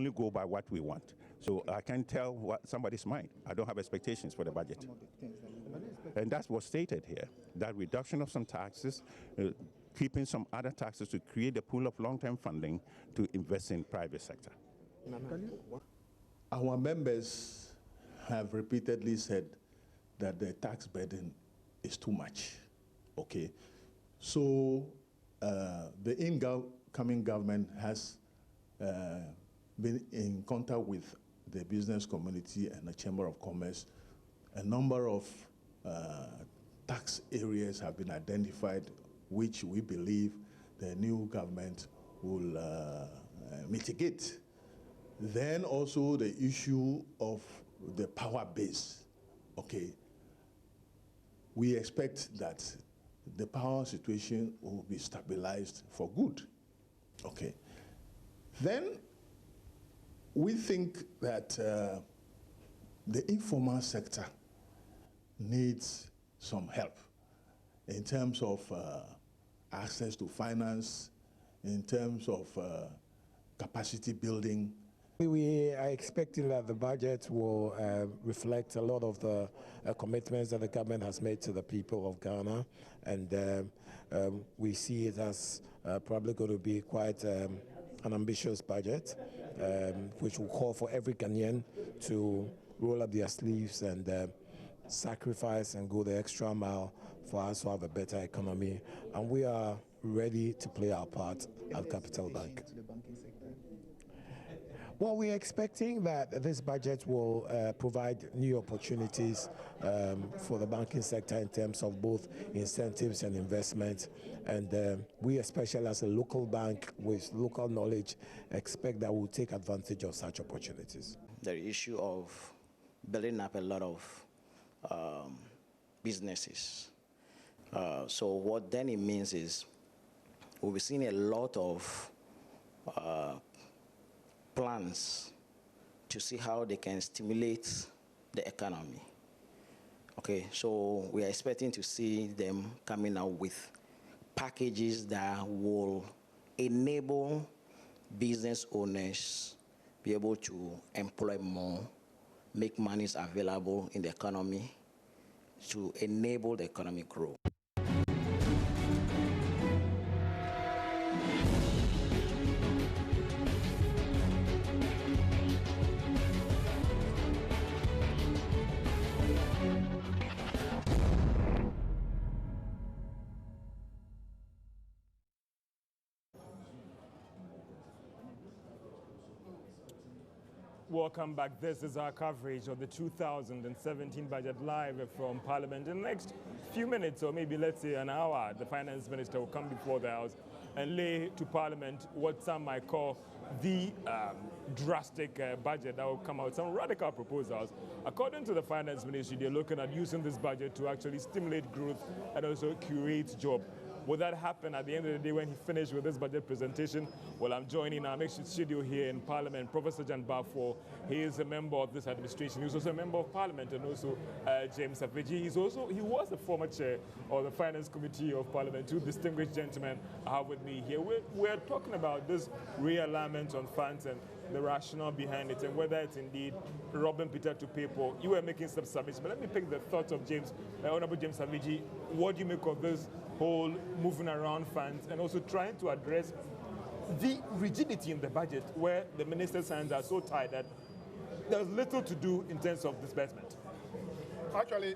only go by what we want. So I can't tell what somebody's mind. I don't have expectations for the budget. And that's what's stated here, that reduction of some taxes, keeping some other taxes to create a pool of long-term funding to invest in private sector. Our members have repeatedly said that the tax burden is too much. Okay, so the incoming government has been in contact with the business community and the Chamber of Commerce. A number of tax areas have been identified which we believe the new government will mitigate. Then also the issue of the power base. Okay, we expect that the power situation will be stabilized for good. Okay, then we think that the informal sector needs some help in terms of access to finance, in terms of capacity building. We are expecting that the budget will reflect a lot of the commitments that the government has made to the people of Ghana, and we see it as probably going to be quite an ambitious budget, which will call for every Ghanaian to roll up their sleeves and sacrifice and go the extra mile for us to have a better economy. And we are ready to play our part at Capital Bank. Well, we're expecting that this budget will provide new opportunities for the banking sector in terms of both incentives and investment. And we, especially as a local bank with local knowledge, expect that we'll take advantage of such opportunities. The issue of building up a lot of businesses. So what then it means is we'll be seeing a lot of plans to see how they can stimulate the economy. Okay, so we are expecting to see them coming out with packages that will enable business owners be able to employ more, make monies available in the economy to enable the economic growth. Welcome back. This is our coverage of the 2017 budget live from Parliament. In the next few minutes, or maybe let's say an hour, the Finance Minister will come before the House and lay to Parliament what some might call the drastic budget that will come out, some radical proposals. According to the Finance Ministry, they're looking at using this budget to actually stimulate growth and also create jobs. Will that happen at the end of the day when he finished with this budget presentation? Well, I'm joining our next studio here in Parliament, Professor Jan Bafo. He is a member of this administration. He's also a member of Parliament, and also James Savigi. He was the former chair of the Finance Committee of Parliament. Two distinguished gentlemen I have with me here. We're talking about this realignment on funds and the rationale behind it, and whether it's indeed robbing Peter to pay Paul. You were making some submissions, but let me pick the thoughts of Honorable James Savigi. What do you make of this whole moving around funds and also trying to address the rigidity in the budget where the minister's hands are so tight that there's little to do in terms of disbursement? Actually,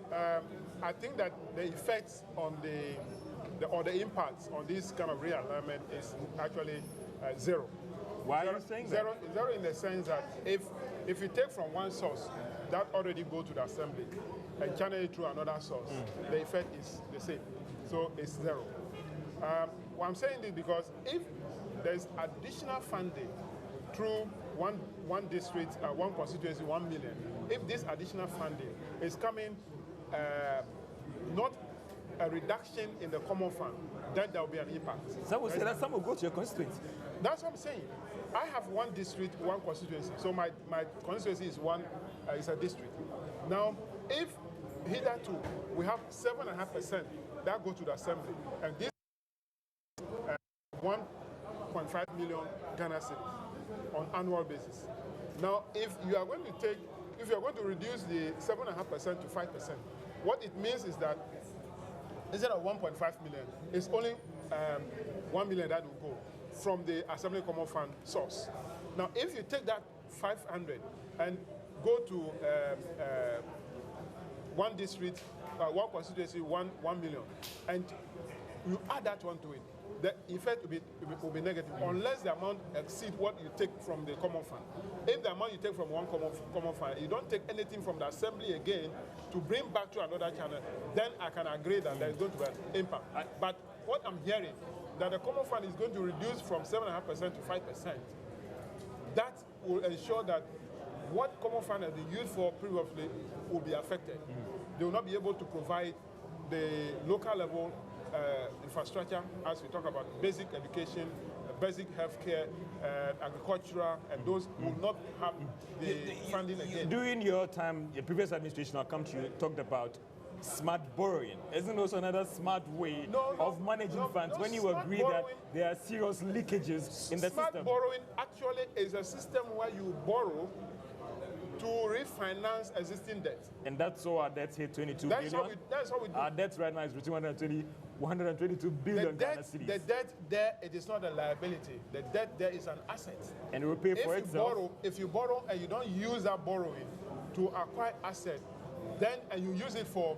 I think that the effects on the impacts on this kind of realignment is actually zero. Why are you saying that? Zero in the sense that if you take from one source that already go to the assembly and channel it through another source, the effect is the same. So it's zero. Well, I'm saying this because if there's additional funding through one district, one constituency, 1 million, if this additional funding is coming, not a reduction in the common fund, then there will be an impact. Some will say that some will go to your constituency. That's what I'm saying. I have one district, one constituency. So my constituency is is a district. Now, if hitherto we have 7.5% that go to the assembly, and this 1 1.5 million Ghana cedis on annual basis. Now, if you are going to reduce the 7.5% to 5%, what it means is that instead of 1.5 million, it's only 1 million that will go from the Assembly Common Fund source. Now, if you take that 500 and go to one district, one constituency, 1 million, and you add that one to it, the effect will be negative unless the amount exceeds what you take from the common fund. If the amount you take from one common fund, you don't take anything from the assembly again to bring back to another channel, then I can agree that there is going to be an impact. But what I'm hearing, that the common fund is going to reduce from 7.5% to 5%. That will ensure that what common fund has been used for previously will be affected. They will not be able to provide the local level infrastructure, as we talk about basic education, basic healthcare, agricultural, and those will not have the funding again. During your time, the previous administration, I'll come to you, talked about smart borrowing. Isn't also another smart way of managing funds when you agree that there are serious leakages in the system? Smart borrowing actually is a system where you borrow to refinance existing debt. And that's all our debts here, 22 billion. That's what we do. Our debt right now is between 122 billion Ghana cedis. The debt there, it is not a liability. The debt there is an asset. And it will pay for itself. If you borrow and you don't use that borrowing to acquire asset, then and you use it for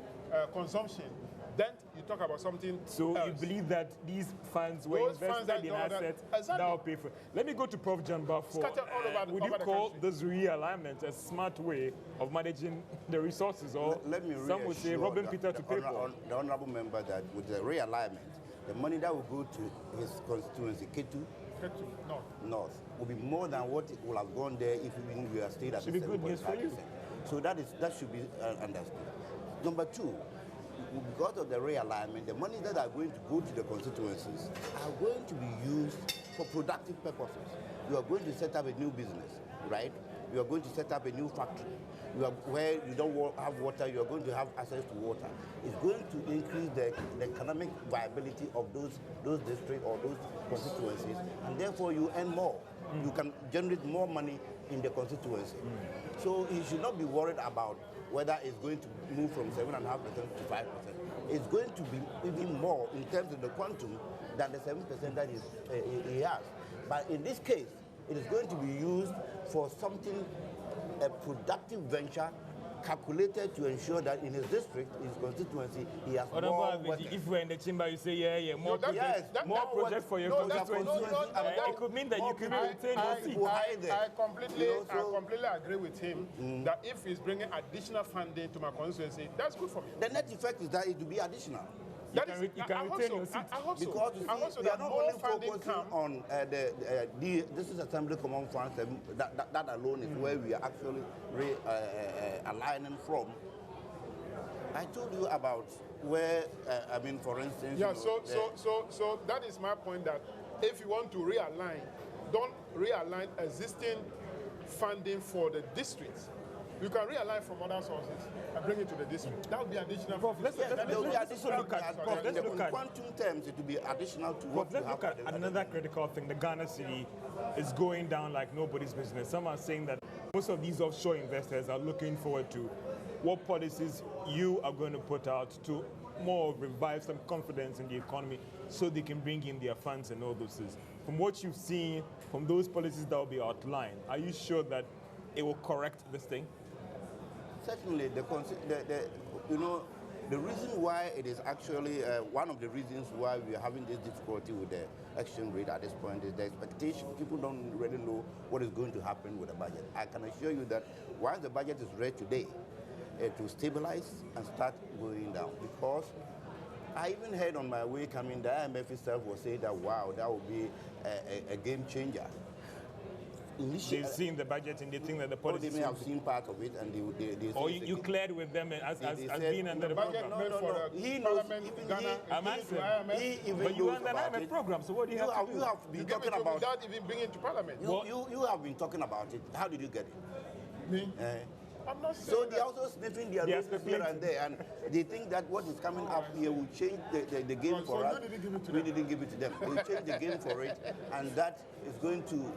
consumption, then you talk about something So else. you believe that these funds were invested in assets that will pay for it. Let me go to Prof. John Bafo. Scattered all over Would you call this realignment a smart way of managing the resources? Or Let me some would say robbing Peter to pay Paul. The honorable member that with the realignment, the money that will go to his constituency, Ketu North, will be more than what it will have gone there if we were stayed at Should be good news for you. So that should be understood. Number two, because of the realignment, the money that are going to go to the constituencies are going to be used for productive purposes. You are going to set up a new business, right? You are going to set up a new factory. Where you don't have water, you are going to have access to water. It's going to increase the economic viability of those districts or those constituencies, and therefore you earn more. You can generate more money in the constituency. So you should not be worried about whether it's going to move from 7.5% to 5%. It's going to be even more in terms of the quantum than the 7% that he has. But in this case, it is going to be used for something, a productive venture calculated to ensure that in his district, his constituency, he has more water. If we're in the chamber, you say, more projects for your constituency. It could mean that you can maintain your seat. I completely agree with him that if he's bringing additional funding to my constituency, that's good for me. The net effect is that it will be additional. You can retain your seat. I hope so. Because I hope so we are that not more only funding focusing on this is Assembly Common Funds, that alone is where we are actually aligning from. I told you about where, for instance... Yeah, so that is my point, that if you want to realign, don't realign existing funding for the districts. You can realign from other sources and bring it to the district. That would be additional. Prof, let's there will be additional. look at quantum terms, it will be additional to what let's look at another critical thing. The Ghana cedi is going down like nobody's business. Some are saying that most of these offshore investors are looking forward to what policies you are going to put out to more revive some confidence in the economy so they can bring in their funds and all those things. From what you've seen, from those policies that will be outlined, are you sure that it will correct this thing? Certainly, the reason why it is actually one of the reasons why we are having this difficulty with the exchange rate at this point is the expectation. People don't really know what is going to happen with the budget. I can assure you that once the budget is ready today, it will stabilize and start going down. Because I even heard on my way coming, the IMF itself was saying that, wow, that would be a game changer. They've seen the budget and they think that the policy. They may have seen part of it, and they or you cleared with them as being under the program. No. He knows. But you are under the IMF program, so what do you have to do? You have been talking about without even bringing it to Parliament. You have been talking about it. How did you get it? Me? I'm not So saying they're also sniffing their They are noses here and there, and they think that what is coming up here will change the game So for you us. didn't give it to We them. didn't give it to them. They will change the game for it, and that is going to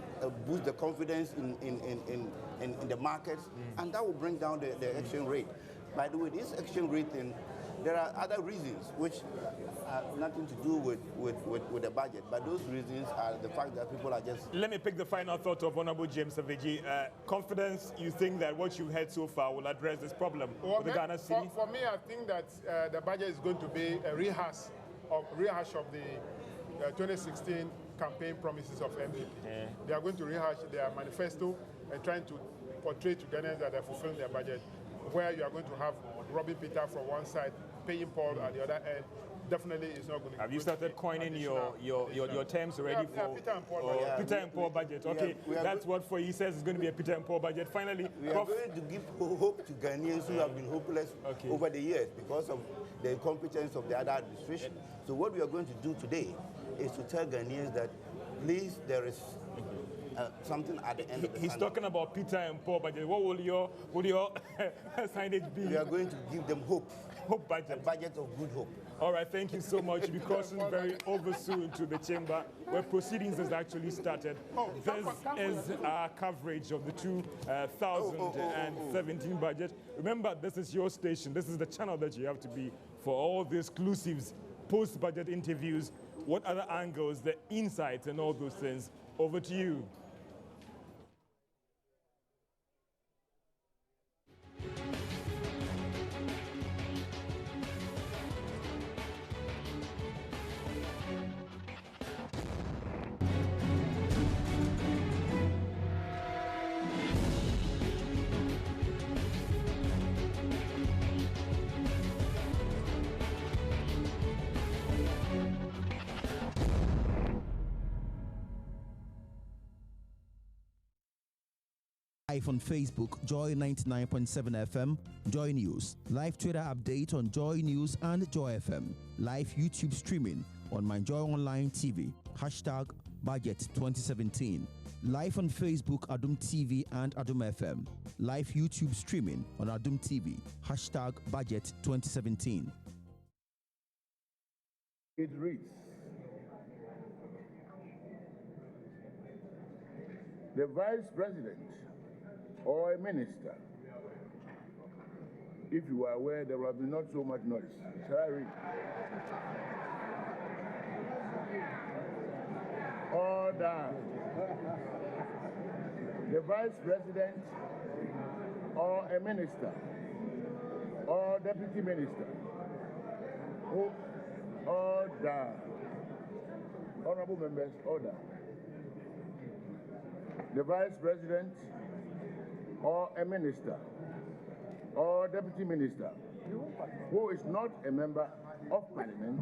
boost the confidence in the markets, and that will bring down the exchange rate. By the way, this exchange rate thing, there are other reasons which have nothing to do with the budget, but those reasons are the fact that people are just. Let me pick the final thought of Honorable James Savage. Confidence, you think that what you've heard so far will address this problem with the Ghana city? For me, I think that the budget is going to be a rehash of the 2016 campaign promises of MPP. They are going to rehash their manifesto and trying to portray to Ghanaians that they're fulfilling their budget, where you are going to have Robin Peter from one side, paying Paul at the other end. Definitely is not going to. Have you started coining your terms already Yeah, for Peter and Paul budget. Peter and Paul budget? Okay, that's what he says is going to be a Peter and Paul budget. Finally, We are going to give hope to Ghanaians who have been hopeless over the years because of the incompetence of the other administration. So what we are going to do today is to tell Ghanaians that, please, there is something at the end of the He's tunnel. talking about Peter and Paul budget. What will your signage be? We are going to give them hope, Hope a budget. budget of good hope. All right, thank you so much. We're crossing very over soon to the chamber where proceedings has actually started. This is our coverage of the 2017 budget. Remember, this is your station. This is the channel that you have to be for all the exclusives, post-budget interviews, what other angles, the insights, and all those things. Over to you. Live on Facebook, Joy 99.7 FM, Joy News. Live Twitter update on Joy News and Joy FM. Live YouTube streaming on My Joy Online TV. Hashtag Budget 2017. Live on Facebook, Adum TV and Adum FM. Live YouTube streaming on Adum TV. Hashtag Budget 2017. It reads, the Vice President or a minister, if you are aware, there will be not so much noise. Shall I read? Order. The Vice President or a minister or deputy minister who order. Honorable members, order. The Vice President or a minister or deputy minister who is not a member of Parliament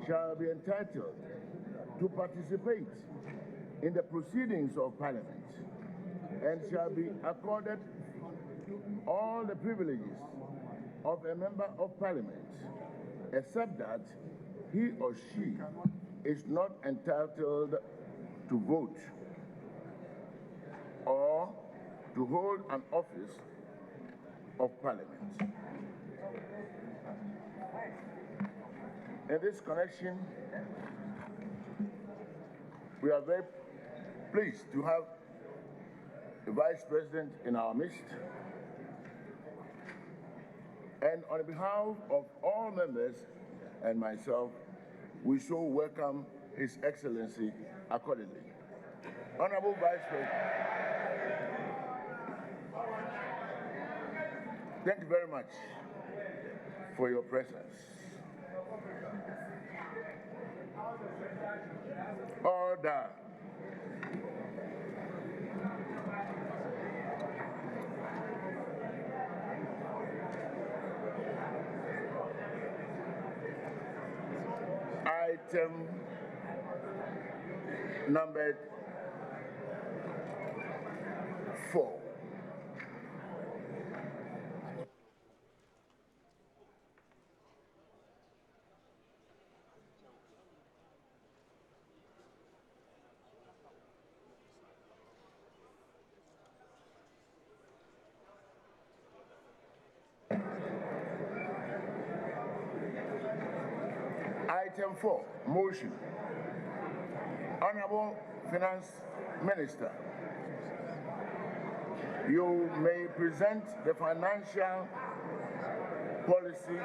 shall be entitled to participate in the proceedings of Parliament and shall be accorded all the privileges of a member of Parliament, except that he or she is not entitled to vote or to hold an office of Parliament. In this connection, we are very pleased to have the Vice President in our midst. And on behalf of all members and myself, we so welcome His Excellency accordingly. Honorable Vice President, thank you very much for your presence. Order. Item number 4. Item 4, motion. Honorable Finance Minister, you may present the financial policy